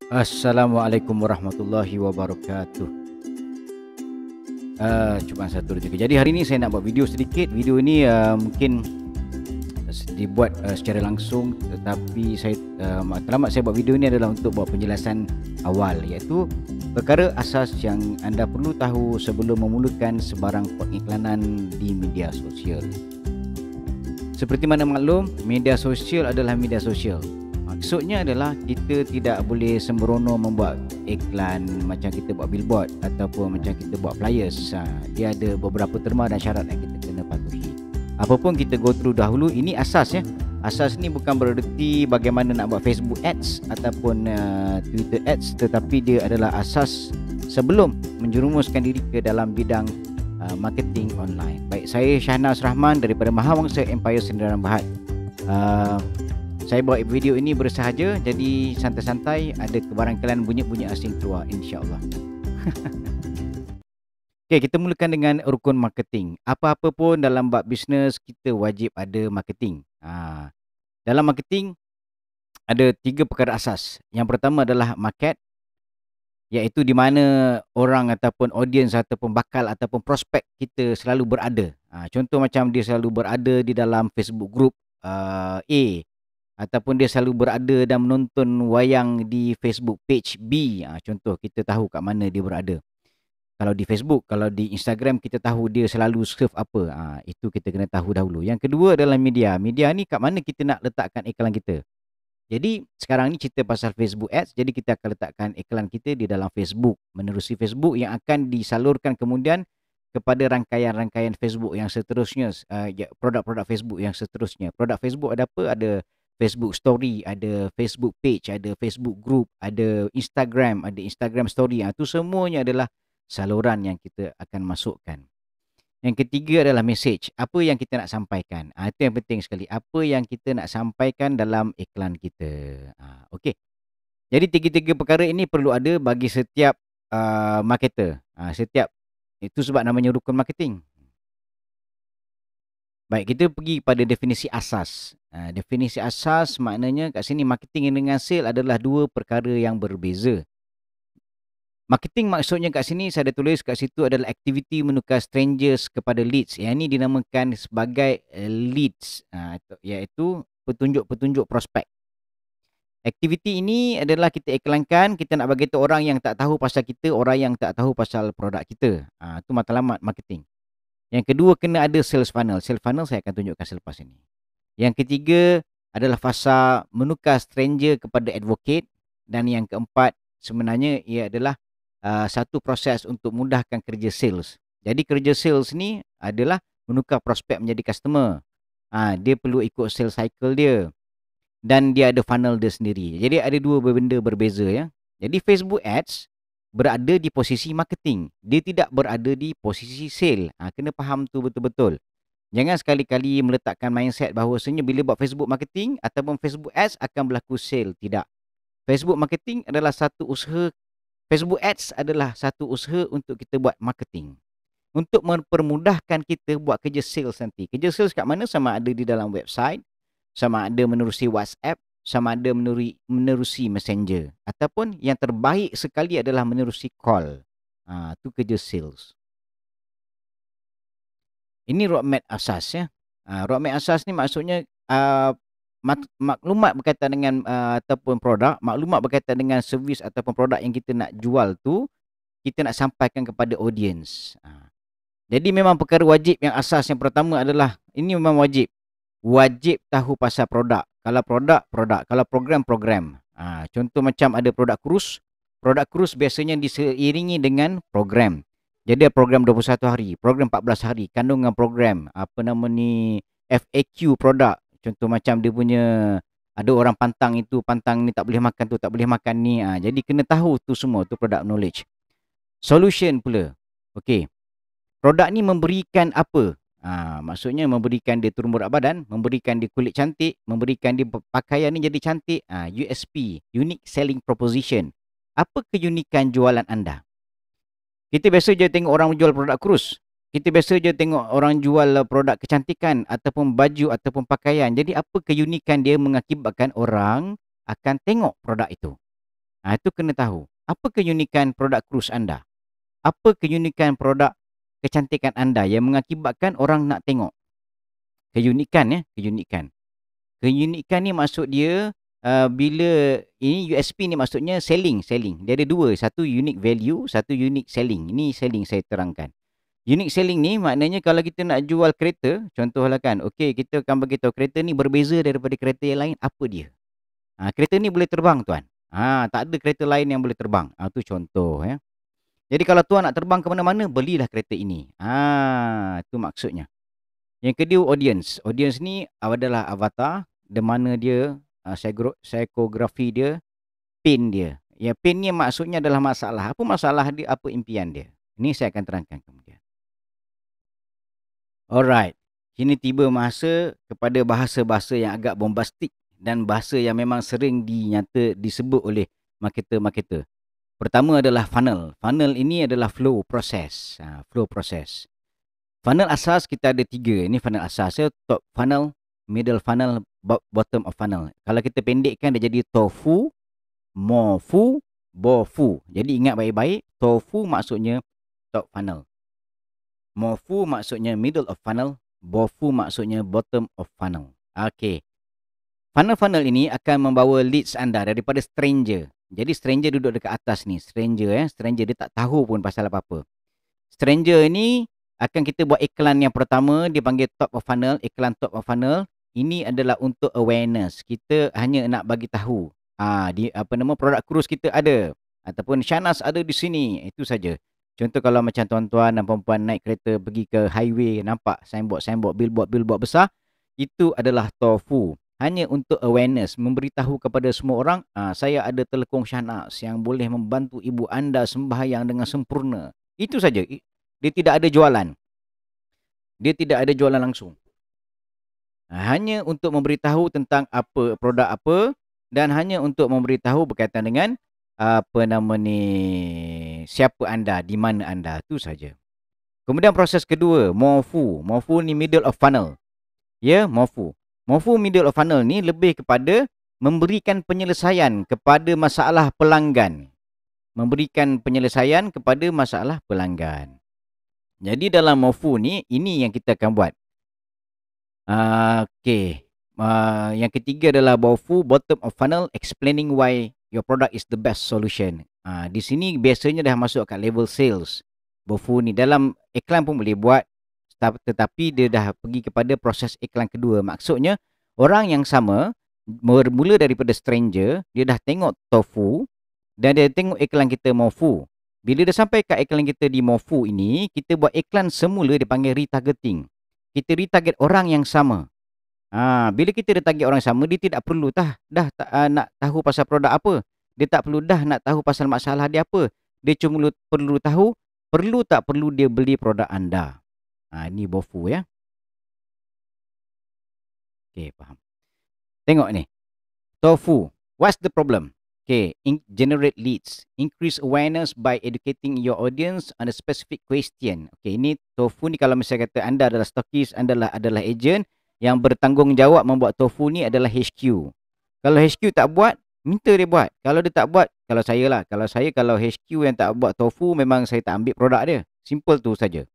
Assalamualaikum warahmatullahi wabarakatuh. Cuma satu dua tiga. Jadi hari ini saya nak buat video sedikit. Video ini mungkin dibuat secara langsung, tetapi saya matlamat saya buat video ini adalah untuk buat penjelasan awal, iaitu perkara asas yang anda perlu tahu sebelum memulakan sebarang pengiklanan di media sosial. Seperti mana maklum, media sosial adalah media sosial. Maksudnya adalah kita tidak boleh sembrono membuat iklan macam kita buat billboard ataupun macam kita buat flyers. Dia ada beberapa terma dan syarat yang kita kena patuhi. Apapun kita go through dahulu, ini asas ya. Asas ni bukan bererti bagaimana nak buat Facebook ads ataupun Twitter ads, tetapi dia adalah asas sebelum menjerumuskan diri ke dalam bidang marketing online. Baik, saya Shahnaz Rahman daripada Mahawangsa Empire Senderan Berhad. Saya buat video ini bersahaja, jadi santai-santai, ada kebarangkalian bunyi-bunyi asing keluar, insya-Allah. Okey, kita mulakan dengan rukun marketing. Apa-apa pun dalam bab bisnes, kita wajib ada marketing. Dalam marketing ada 3 perkara asas. Yang pertama adalah market, iaitu di mana orang ataupun audiens ataupun bakal ataupun prospek kita selalu berada. Contoh macam dia selalu berada di dalam Facebook group A, ataupun dia selalu berada dan menonton wayang di Facebook page B. Contoh, kita tahu kat mana dia berada. Kalau di Facebook, kalau di Instagram, kita tahu dia selalu surf apa. Itu kita kena tahu dahulu. Yang kedua adalah media. Media ni kat mana kita nak letakkan iklan kita. Jadi sekarang ni cerita pasal Facebook Ads, jadi kita akan letakkan iklan kita di dalam Facebook, menerusi Facebook yang akan disalurkan kemudian kepada rangkaian-rangkaian Facebook yang seterusnya, produk-produk Facebook yang seterusnya. Produk Facebook ada apa? Ada Facebook Story, ada Facebook Page, ada Facebook Group, ada Instagram Story. Itu semuanya adalah saluran yang kita akan masukkan. Yang ketiga adalah message. Apa yang kita nak sampaikan. Itu yang penting sekali. Apa yang kita nak sampaikan dalam iklan kita. Okey. Jadi tiga-tiga perkara ini perlu ada bagi setiap marketer. Itu sebab namanya rukun marketing. Baik, kita pergi pada definisi asas. Definisi asas maknanya kat sini marketing dengan sale adalah 2 perkara yang berbeza. Marketing maksudnya kat sini saya ada tulis kat situ adalah aktiviti menukar strangers kepada leads. Yang ini dinamakan sebagai leads, iaitu petunjuk-petunjuk prospek. Aktiviti ini adalah kita iklankan, kita nak bagi tahu orang yang tak tahu pasal kita, orang yang tak tahu pasal produk kita. Itu matlamat marketing. Yang kedua, kena ada sales funnel. Sales funnel saya akan tunjukkan selepas ini. Yang ketiga adalah fasa menukar stranger kepada advocate. Dan yang keempat sebenarnya ia adalah satu proses untuk mudahkan kerja sales. Jadi kerja sales ni adalah menukar prospek menjadi customer. Dia perlu ikut sales cycle dia. Dan dia ada funnel dia sendiri. Jadi ada 2 benda berbeza ya. Jadi Facebook Ads berada di posisi marketing. Dia tidak berada di posisi sale. Kena faham tu betul-betul. Jangan sekali-kali meletakkan mindset bahawasanya bila buat Facebook marketing ataupun Facebook Ads akan berlaku sale. Tidak. Facebook marketing adalah satu usaha. Facebook Ads adalah satu usaha untuk kita buat marketing. Untuk mempermudahkan kita buat kerja sales nanti. Kerja sales kat mana? Sama ada di dalam website, sama ada menerusi WhatsApp, sama ada menerusi Messenger. Ataupun yang terbaik sekali adalah menerusi call. Itu kerja sales. Ini roadmap asas ya. Roadmap asas ni maksudnya maklumat berkaitan dengan ataupun produk, maklumat berkaitan dengan servis ataupun produk yang kita nak jual tu, kita nak sampaikan kepada audiens. Jadi memang perkara wajib yang asas yang pertama adalah, ini memang wajib. Wajib tahu pasal produk. Kalau produk. Kalau program. Contoh macam ada produk kurus biasanya diseiringi dengan program. Jadi ada program 21 hari, program 14 hari, kandungan program, FAQ produk. Contoh macam dia punya, ada orang pantang ni tak boleh makan tu, tak boleh makan ni. Jadi kena tahu tu semua, tu product knowledge. Solution pula. Okey. Produk ni memberikan apa? Maksudnya memberikan dia turun berat badan, memberikan dia kulit cantik, memberikan dia pakaian ni jadi cantik. USP, Unique Selling Proposition. Apa keunikan jualan anda? Kita biasa je tengok orang jual produk kurus. Kita biasa je tengok orang jual produk kecantikan ataupun baju ataupun pakaian. Jadi apa keunikan dia mengakibatkan orang akan tengok produk itu? Itu kena tahu. Apa keunikan produk cruise anda? Apa keunikan produk kecantikan anda yang mengakibatkan orang nak tengok? Keunikan ya, keunikan. Keunikan ni maksud dia bila ini USP ni maksudnya selling. Dia ada dua, satu unique value, satu unique selling. Ini selling saya terangkan. Unique selling ni maknanya kalau kita nak jual kereta, contohlah kan, okey kita akan bagi tahu kereta ni berbeza daripada kereta yang lain, apa dia? Kereta ni boleh terbang tuan. Tak ada kereta lain yang boleh terbang. Tu contoh ya. Jadi kalau tuan nak terbang ke mana-mana, belilah kereta ini. Itu maksudnya. Yang kedua audience. Audience ni adalah avatar, di mana dia psikografi dia, pain dia. Ya, pain ni maksudnya adalah masalah. Apa masalah dia, apa impian dia. Ini saya akan terangkan kemudian. Alright. Kini tiba masa kepada bahasa-bahasa yang agak bombastik dan bahasa yang memang sering disebut oleh marketer-marketer. Pertama adalah funnel. Funnel ini adalah flow process. Flow process. Funnel asas kita ada 3. Ini funnel asas. Top funnel, middle funnel, bottom of funnel. Kalau kita pendekkan dia jadi tofu, mofu, bofu. Jadi ingat baik-baik. Tofu maksudnya top funnel. Mofu maksudnya middle of funnel. Bofu maksudnya bottom of funnel. Okey. Funnel-funnel ini akan membawa leads anda daripada stranger. Jadi stranger duduk dekat atas ni. Stranger dia tak tahu pun pasal apa-apa. Stranger ni akan kita buat iklan yang pertama, dia panggil top of funnel, iklan top of funnel. Ini adalah untuk awareness. Kita hanya nak bagi tahu. Produk cruise kita ada. Ataupun Shanas ada di sini. Itu saja. Contoh kalau macam tuan-tuan dan perempuan naik kereta pergi ke highway, nampak signboard, billboard besar, itu adalah tofu. Hanya untuk awareness, memberitahu kepada semua orang, saya ada telekung Shanas yang boleh membantu ibu anda sembahyang dengan sempurna. Itu saja. Dia tidak ada jualan. Dia tidak ada jualan langsung. Hanya untuk memberitahu tentang apa produk apa, dan hanya untuk memberitahu berkaitan dengan siapa anda, di mana anda, itu saja. Kemudian proses kedua, mofu. Mofu ni middle of funnel. Ya, mofu. Mofu middle of funnel ni lebih kepada memberikan penyelesaian kepada masalah pelanggan. Memberikan penyelesaian kepada masalah pelanggan. Jadi dalam mofu ni, ini yang kita akan buat. Okey. Yang ketiga adalah bofu, bottom of funnel, explaining why your product is the best solution. Di sini biasanya dah masuk kat level sales. Bofu ni dalam iklan pun boleh buat, tetapi dia dah pergi kepada proses iklan kedua. Maksudnya orang yang sama bermula daripada stranger, dia dah tengok tofu dan dia tengok iklan kita mofu. Bila dia sampai kat iklan kita di mofu ini, kita buat iklan semula dipanggil retargeting. Kita retarget orang yang sama. Bila kita retarget orang yang sama, dia tidak perlu nak tahu pasal produk apa. Dia tak perlu nak tahu pasal masalah dia apa. Dia cuma perlu tahu, perlu tak perlu dia beli produk anda. Ini bofu ya. Okey, faham. Tengok ni. Tofu. What's the problem? Okay, generate leads. Increase awareness by educating your audience on a specific question. Okay, ini tofu ni kalau misalnya kata anda adalah stokis, anda adalah agent yang bertanggungjawab membuat tofu ni adalah HQ. Kalau HQ tak buat, minta dia buat. Kalau dia tak buat, kalau HQ yang tak buat tofu, memang saya tak ambil produk dia. Simple tu saja.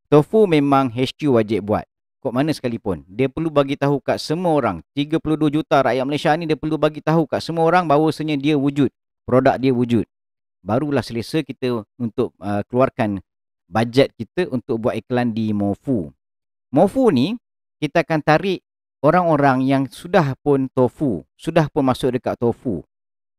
Tofu memang HQ wajib buat. Kok mana sekalipun, dia perlu bagi tahu kat semua orang. 32 juta rakyat Malaysia ni dia perlu bagi tahu kat semua orang bahawasanya dia wujud, produk dia wujud. Barulah selesa kita untuk keluarkan bajet kita untuk buat iklan di Mofu. Mofu ni kita akan tarik orang-orang yang sudah pun masuk dekat tofu.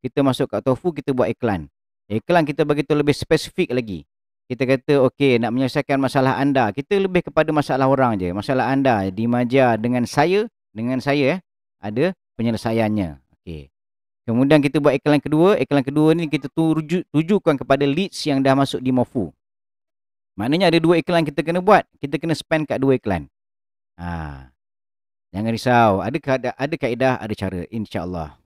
Kita masuk kat tofu, kita buat iklan. Iklan kita bagi tahu lebih spesifik lagi. Kita kata, okey, nak menyelesaikan masalah anda. Kita lebih kepada masalah orang je. Masalah anda dimaja dengan saya ada penyelesaiannya. Okey. Kemudian kita buat iklan kedua. Iklan kedua ni kita tujukan kepada leads yang dah masuk di Mofu. Maknanya ada 2 iklan kita kena buat. Kita kena spend kat 2 iklan. Jangan risau. Ada kaedah, ada cara. InsyaAllah.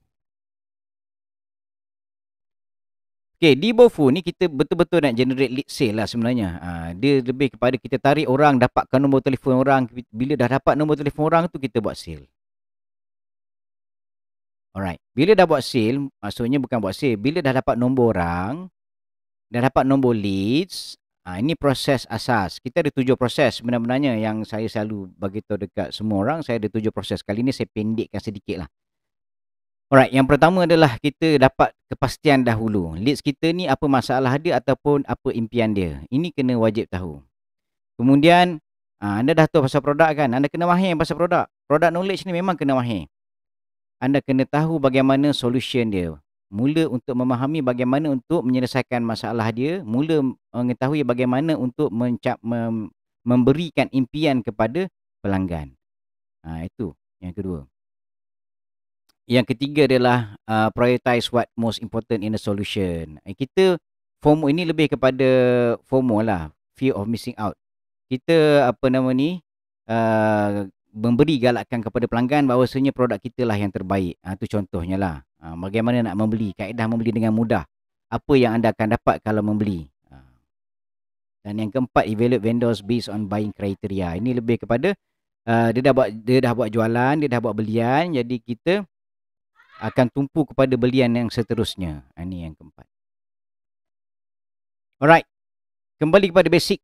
Okay, di Bofu ni kita betul-betul nak generate lead sale lah sebenarnya. Dia lebih kepada kita tarik orang, dapatkan nombor telefon orang. Bila dah dapat nombor telefon orang tu, kita buat sale. Alright. Bila dah buat sale, maksudnya bukan buat sale, bila dah dapat nombor orang, dah dapat nombor leads, ini proses asas. Kita ada 7 proses sebenarnya yang saya selalu bagi tahu dekat semua orang, saya ada 7 proses. Kali ni saya pendekkan sedikit lah. Alright, yang pertama adalah kita dapat kepastian dahulu. Leads kita ni apa masalah dia ataupun apa impian dia. Ini kena wajib tahu. Kemudian, anda dah tahu pasal produk kan? Anda kena mahir pasal produk. Product knowledge ni memang kena mahir. Anda kena tahu bagaimana solution dia. Mula untuk memahami bagaimana untuk menyelesaikan masalah dia. Mula mengetahui bagaimana untuk memberikan impian kepada pelanggan. Itu yang kedua. Yang ketiga adalah prioritize what most important in the solution. Kita FOMO ini lebih kepada FOMO lah, fear of missing out. Kita memberi galakan kepada pelanggan bahawasanya produk kita lah yang terbaik. Itu contohnya lah. Bagaimana nak membeli, kaedah membeli dengan mudah. Apa yang anda akan dapat kalau membeli. Dan yang keempat, evaluate vendors based on buying criteria. Ini lebih kepada dia dah buat jualan, dia dah buat belian, jadi kita akan tumpu kepada belian yang seterusnya. Ini yang keempat. Alright. Kembali kepada basic.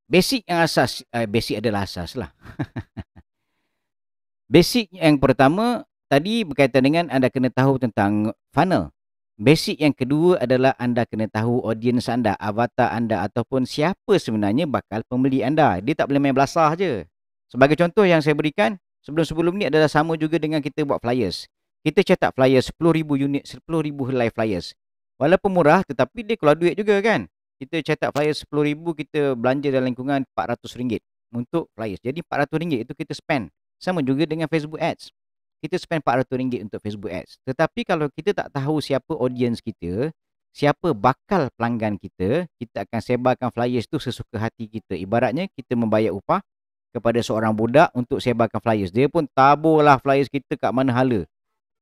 Basic yang asas. Basic adalah asas lah. Basic yang pertama, tadi berkaitan dengan anda kena tahu tentang funnel. Basic yang kedua adalah anda kena tahu audience anda, avatar anda ataupun siapa sebenarnya bakal pembeli anda. Dia tak boleh main belasah je. Sebagai contoh yang saya berikan, sebelum-sebelum ni adalah sama juga dengan kita buat flyers. Kita cetak flyers 10,000 unit, 10,000 helai flyers. Walaupun murah tetapi dia keluar duit juga kan. Kita cetak flyers 10,000, kita belanja dalam lingkungan RM400 untuk flyers. Jadi RM400 itu kita spend. Sama juga dengan Facebook Ads. Kita spend RM400 untuk Facebook Ads. Tetapi kalau kita tak tahu siapa audience kita, siapa bakal pelanggan kita, kita akan sebarkan flyers tu sesuka hati kita. Ibaratnya kita membayar upah kepada seorang budak untuk sebarkan flyers. Dia pun taburlah flyers kita kat mana hala.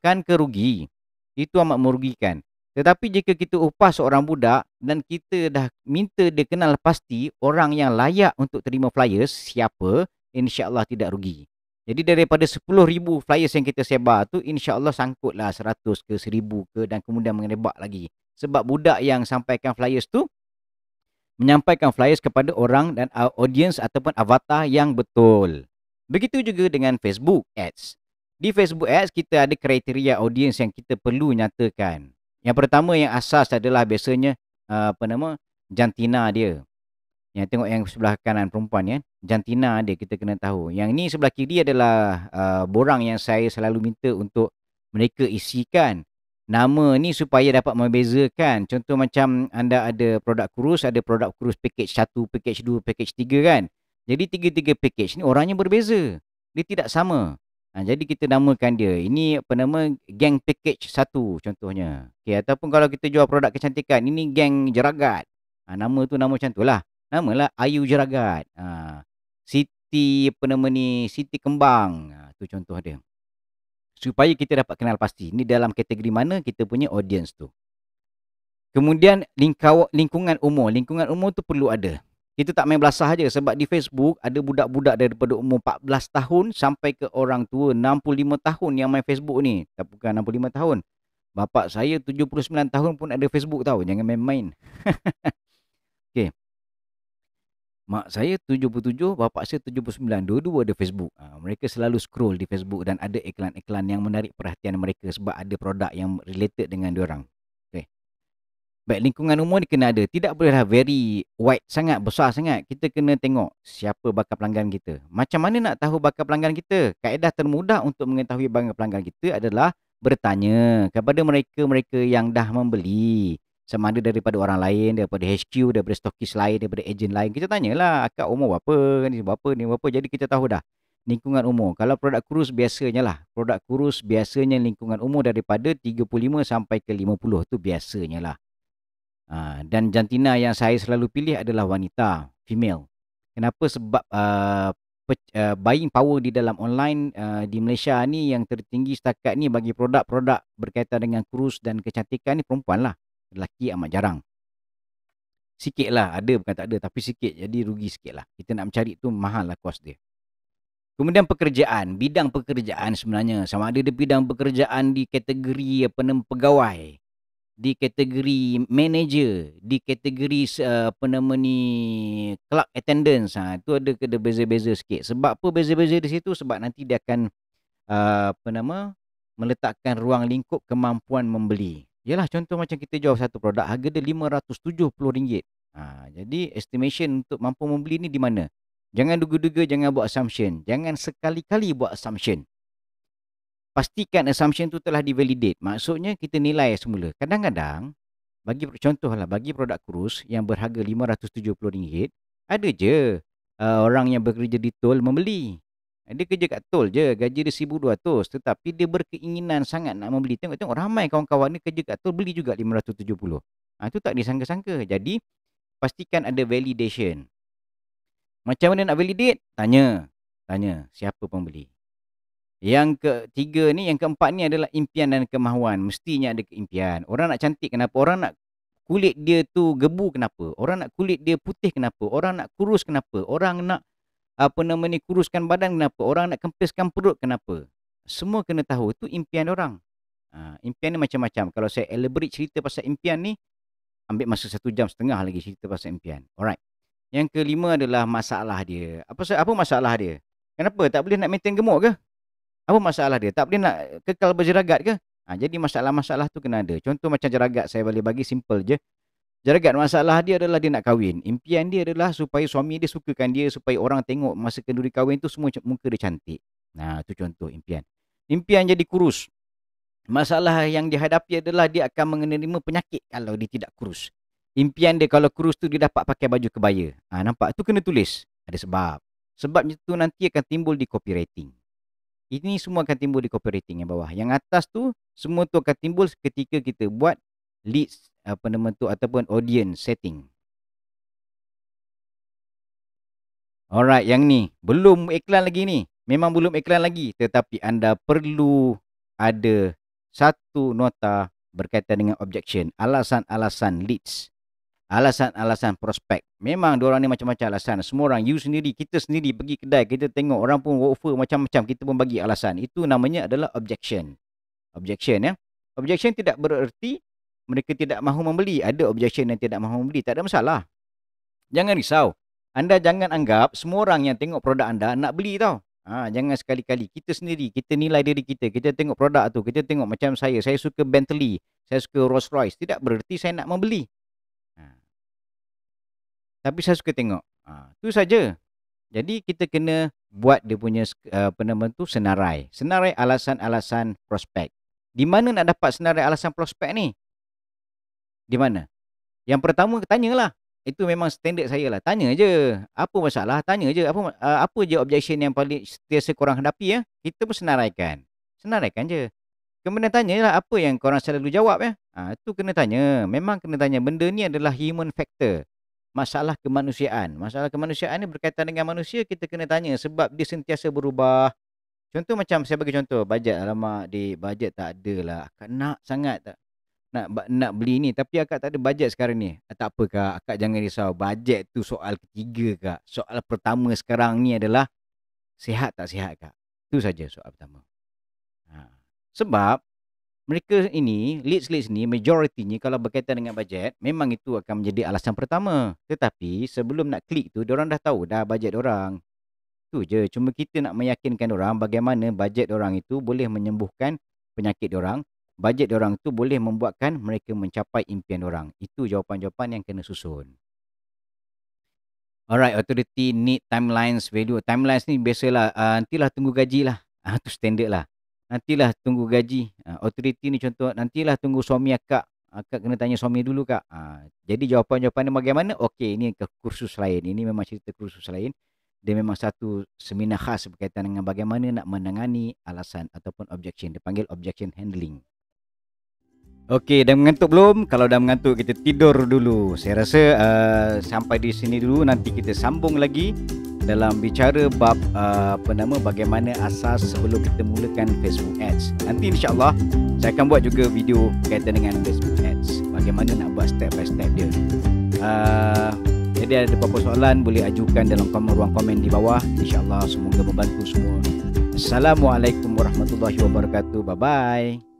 Kan kerugi. Itu amat merugikan. Tetapi jika kita upah seorang budak dan kita dah minta dia kenal pasti orang yang layak untuk terima flyers siapa, insya-Allah tidak rugi. Jadi daripada 10,000 flyers yang kita sebar tu, insya-Allah sangkutlah 100 ke 1,000 ke dan kemudian mengebak lagi. Sebab budak yang sampaikan flyers tu menyampaikan flyers kepada orang dan audience ataupun avatar yang betul. Begitu juga dengan Facebook Ads. Di Facebook Ads, kita ada kriteria audience yang kita perlu nyatakan. Yang pertama yang asas adalah biasanya jantina dia. Yang tengok yang sebelah kanan perempuan ya, jantina dia kita kena tahu. Yang ni sebelah kiri adalah borang yang saya selalu minta untuk mereka isikan. Nama ni supaya dapat membezakan. Contoh macam anda ada produk kurus, ada produk kurus package 1, package 2, package 3 kan. Jadi tiga-tiga package ni orangnya berbeza. Dia tidak sama. Jadi kita namakan dia. Ini geng package 1 contohnya. Okay, ataupun kalau kita jual produk kecantikan, ini geng jeragat. Nama tu nama macam tu lah. Namalah Ayu Jeragat. Siti Siti Kembang. Tu contoh dia. Supaya kita dapat kenal pasti. Ini dalam kategori mana kita punya audience tu. Kemudian lingkungan umur. Lingkungan umur tu perlu ada. Kita tak main belasah je sebab di Facebook ada budak-budak daripada umur 14 tahun sampai ke orang tua 65 tahun yang main Facebook ni. Tak bukan 65 tahun. Bapak saya 79 tahun pun ada Facebook tahu. Jangan main-main. Okey. Mak saya 77, bapak saya 79. Dua-dua ada Facebook. Mereka selalu scroll di Facebook dan ada iklan-iklan yang menarik perhatian mereka sebab ada produk yang related dengan diorang. Baik, lingkungan umur ni kena ada. Tidak bolehlah very wide sangat, besar sangat. Kita kena tengok siapa bakal pelanggan kita. Macam mana nak tahu bakal pelanggan kita? Kaedah termudah untuk mengetahui bakal pelanggan kita adalah bertanya kepada mereka-mereka yang dah membeli. Sama ada daripada orang lain, daripada HQ, daripada stokis lain, daripada ejen lain. Kita tanyalah, akak umur berapa, ni berapa. Jadi kita tahu dah lingkungan umur. Kalau produk kurus biasanya lah. Produk kurus biasanya lingkungan umur daripada 35 sampai ke 50 tu biasanya lah. Dan jantina yang saya selalu pilih adalah wanita, female. Kenapa? Sebab buying power di dalam online di Malaysia ni yang tertinggi setakat ni bagi produk-produk berkaitan dengan kurus dan kecantikan ni perempuan lah. Lelaki amat jarang. Sikit lah, ada bukan tak ada, tapi sikit. Jadi rugi sikit lah. Kita nak mencari tu mahal lah kos dia. Kemudian pekerjaan, bidang pekerjaan sebenarnya. Sama ada dia bidang pekerjaan di kategori pegawai, di kategori manager, di kategori club attendance. Itu ada kena beza-beza sikit. Sebab apa beza-beza di situ? Sebab nanti dia akan meletakkan ruang lingkup kemampuan membeli. Yalah, contoh macam kita jual satu produk, harga dia RM570. Jadi estimation untuk mampu membeli ni di mana? Jangan duga-duga, jangan buat assumption. Jangan sekali-kali buat assumption. Pastikan assumption tu telah divalidate. Maksudnya kita nilai semula. Kadang-kadang, bagi produk kurus yang berharga RM570, ada je orang yang bekerja di tol membeli. Dia kerja kat tol je, gaji dia RM1,200, tetapi dia berkeinginan sangat nak membeli. Tengok ramai kawan-kawan ni kerja kat tol beli juga RM570. Itu tak disangka-sangka. Jadi pastikan ada validation. Macam mana nak validate? Tanya siapa pembeli. Yang ketiga ni, yang keempat ni adalah impian dan kemahuan. Mestinya ada keimpian. Orang nak cantik kenapa? Orang nak kulit dia tu gebu kenapa? Orang nak kulit dia putih kenapa? Orang nak kurus kenapa? Orang nak kuruskan badan kenapa? Orang nak kempiskan perut kenapa? Semua kena tahu. Itu impian orang. Impian ni macam-macam. Kalau saya elaborate cerita pasal impian ni, ambil masa 1.5 jam lagi cerita pasal impian. Alright. Yang kelima adalah masalah dia. Apa masalah dia? Kenapa? Tak boleh nak maintain gemuk ke? Apa masalah dia? Tak boleh nak kekal berjeragat ke? Jadi masalah-masalah tu kena ada. Contoh macam jeragat, saya boleh bagi simple je. Jeragat, masalah dia adalah dia nak kahwin. Impian dia adalah supaya suami dia sukakan dia, supaya orang tengok masa kenduri kahwin tu semua muka dia cantik. Itu contoh impian. Impian jadi kurus. Masalah yang dihadapi adalah dia akan menerima penyakit kalau dia tidak kurus. Impian dia kalau kurus tu dia dapat pakai baju kebaya. Nampak? Tu kena tulis. Ada sebab. Sebab itu nanti akan timbul di copywriting. Ini semua akan timbul di copywriting yang bawah. Yang atas tu, semua tu akan timbul ketika kita buat leads, ataupun audience setting. Alright, yang ni. Belum iklan lagi ni. Memang belum iklan lagi. Tetapi anda perlu ada satu nota berkaitan dengan objection. Alasan-alasan leads. Alasan-alasan prospek. Memang diorang ni macam-macam alasan. Semua orang, you sendiri, kita sendiri pergi kedai, kita tengok orang pun offer macam-macam, kita pun bagi alasan. Itu namanya adalah objection. Objection, ya. Objection tidak bererti mereka tidak mahu membeli. Ada objection yang tidak mahu membeli, tak ada masalah. Jangan risau. Anda jangan anggap semua orang yang tengok produk anda nak beli tau. Jangan sekali-kali. Kita sendiri, kita nilai diri kita. Kita tengok produk tu, kita tengok macam saya suka Bentley, saya suka Rolls Royce. Tidak bererti saya nak membeli. Tapi saya suka tengok. Itu saja. Jadi kita kena buat dia punya senarai. Senarai alasan-alasan prospek. Di mana nak dapat senarai alasan prospek ni? Di mana? Yang pertama, tanyalah. Itu memang standard saya lah. Tanya je. Apa masalah? Tanya je. Apa je objection yang paling setiasa korang hadapi, ya? Kita pun senaraikan. Senaraikan je. Kemudian tanyalah apa yang korang selalu jawab, ya? Itu kena tanya. Memang kena tanya. Benda ni adalah human factor. Masalah kemanusiaan. Masalah kemanusiaan ni berkaitan dengan manusia, kita kena tanya sebab dia sentiasa berubah. Contoh macam, saya bagi contoh, bajet. Alamak, bajet tak ada lah. Akak nak sangat tak nak beli ni, tapi akak tak ada bajet sekarang ni. Tak apa kak, akak jangan risau. Bajet tu soal ketiga kak. Soal pertama sekarang ni adalah sihat tak sihat kak. Itu saja soal pertama. Sebab mereka ini, leads ni, majoritinya kalau berkaitan dengan bajet, memang itu akan menjadi alasan pertama. Tetapi sebelum nak klik tu, diorang dah tahu dah bajet diorang. Itu je. Cuma kita nak meyakinkan diorang bagaimana bajet diorang itu boleh menyembuhkan penyakit diorang. Bajet diorang itu boleh membuatkan mereka mencapai impian diorang. Itu jawapan-jawapan yang kena susun. Alright, authority need timelines, value. Timelines ni biasalah, nantilah tunggu gaji lah. Itu standard lah. Nantilah tunggu gaji. Authority ni contoh, nantilah tunggu suami akak. Akak kena tanya suami dulu kak. Jadi jawapan-jawapan ni bagaimana? Okey, ini ke kursus lain. Ini memang cerita kursus lain. Dia memang satu seminar khas berkaitan dengan bagaimana nak menangani alasan ataupun objection. Dia panggil objection handling. Okey, dah mengantuk belum? Kalau dah mengantuk, kita tidur dulu. Saya rasa sampai di sini dulu. Nanti kita sambung lagi dalam bicara bab bagaimana asas sebelum kita mulakan Facebook Ads. Nanti insyaAllah saya akan buat juga video berkaitan dengan Facebook Ads, bagaimana nak buat step by step dia. Jadi ada beberapa soalan boleh ajukan dalam ruang komen di bawah. InsyaAllah semoga membantu semua. Assalamualaikum warahmatullahi wabarakatuh. Bye-bye.